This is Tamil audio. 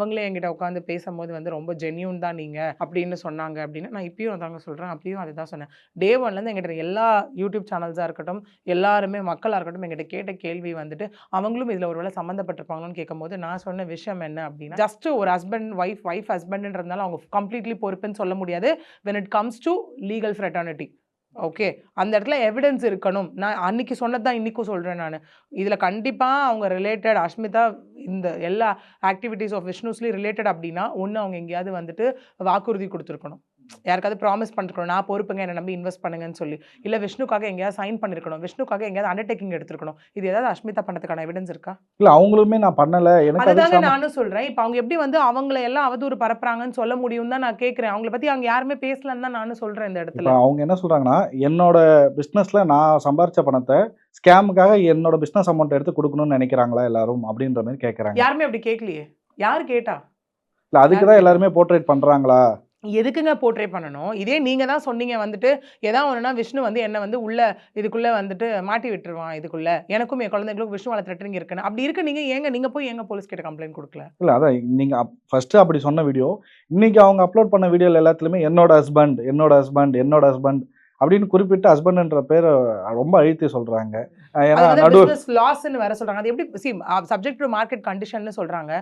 அவங்களே என்கிட்ட உட்காந்து பேசும்போது வந்து ரொம்ப ஜென்யூன் தான் நீங்க அப்படின்னு சொன்னாங்க அப்படின்னு. நான் இப்பயும் அதாங்க சொல்றேன். அப்பயும் அதுதான் சொன்னேன். டே 1லேருந்து என்கிட்ட எல்லா யூடியூப் சேனல்ஸா இருக்கட்டும், எல்லாருமே மக்களா இருக்கட்டும் என்கிட்ட கேட்ட கேள்வி வந்துட்டு, அவங்களும் இதுல ஒரு வேளை சம்மந்தப்பட்டிருப்பாங்களான்னு கேட்கும்போது, நான் சொன்ன விஷயம் என்ன அப்படின்னா, ஜஸ்ட் ஒரு ஹஸ்பண்ட், வைஃப் ஹஸ்பண்ட்ன்றதுனால அவங்க கம்ப்ளீட்லி பொறுப்புன்னு சொல்ல முடியாது. When it comes to legal fraternity. Okay. அந்த இடத்துல எவிடன்ஸ் இருக்கணும். நான் அன்னைக்கு சொன்னது தான் இன்னைக்கும் சொல்றேன் நானு. இதுல கண்டிப்பா அவங்க ரிலேட்டட் அஷ்மிதா இந்த எல்லா ஆக்டிவிட்டீஸ் ஆஃப் விஷ்ணுஸ்லயும் ரிலேட்டட் அப்படின்னா, ஒண்ணு அவங்க எங்கேயாவது வந்துட்டு வாக்குறுதி குடுத்துருக்கணும். யாருக்காவது ப்ராமிஸ் பண்ணிருக்கணும். நான் பொறுப்புங்க என்ன நம்பி இன்வெஸ்ட் பண்ணுங்கன்னு சொல்லி. இல்ல விஷ்ணுக்காக எங்கேயாவது சைன் பண்ணியிருக்கணும். விஷ்ணுக்காக எங்கேயாவது அண்டர்டேக்கிங் எடுத்திருக்கணும். இது ஏதாவது அஷ்மிதா பண்ணதுக்கான எவிடன்ஸ் இருக்கா? இல்ல அவங்களுமே நான் பண்ணல. எனக்கு அதுக்கு அதுதாங்க நானும் சொல்றேன். இப்ப அவங்க எப்படி வந்து அவங்கள எல்லாம் அவதூறு பரப்புறாங்கன்னு சொல்ல முடியும்னு தான் நான் கேட்கிறேன். அவங்கள பத்தி அங்க யாருமே பேசலன்னு தான் நானும் சொல்றேன் இந்த இப்ப இடத்துல. அவங்க என்ன சொல்றாங்கன்னா, என்னோட பிசினஸ்ல நான் சம்பாரிச்ச பணத்த ஸ்கேமுக்காக என்னோட பிசினஸ் அமௌண்ட் எடுத்து குடுக்கணும்னு நெனைக்கிறாங்களா எல்லாரும்? அப்படின்ற மாரி கேட்கறாங்க. யாருமே அப்படி கேட்கலையே. யாரு கேட்டா? இல்ல அதுக்கு யார் தான் கேட்டா? எல்லாருமே போர்ட்ரேட் பண்றாங்களா? எதுக்குங்க போர்ட்ரே பண்ணணும்? இதே நீங்க தான் சொன்னீங்க வந்துட்டு, ஏதாவது ஒண்ணுனா விஷ்ணு வந்து என்ன வந்து உள்ள இதுக்குள்ள வந்துட்டு மாட்டி விட்டுருவான் இதுக்குள்ள. எனக்கும் என் குழந்தைகளுக்கும் விஷ்ணு மேல த்ரெட்டனிங் இருக்குன்னு. அப்படி இருக்கு நீங்க போய் ஏங்க போலீஸ் கிட்ட கம்ப்ளைண்ட் குடுக்கல? இல்ல அதான் நீங்க ஃபர்ஸ்ட்டு அப்படி சொன்ன வீடியோ, இன்னைக்கு அவங்க அப்லோட் பண்ண வீடியோல எல்லாத்துலயுமே என்னோட ஹஸ்பண்ட், என்னோட ஹஸ்பண்ட், என்னோட ஹஸ்பண்ட் அப்படின்னு குறிப்பிட்டு ஹஸ்பண்ட்ன்ற பேர ரொம்ப அழுத்தி சொல்றாங்க. அது ஏன்னா வந்து நடு பிசினஸ் லாஸ்ன்னு வேற சொல்றாங்க. அது எப்படி சப்ஜெக்ட் டு மார்க்கெட் கண்டிஷன்னு சொல்றாங்க.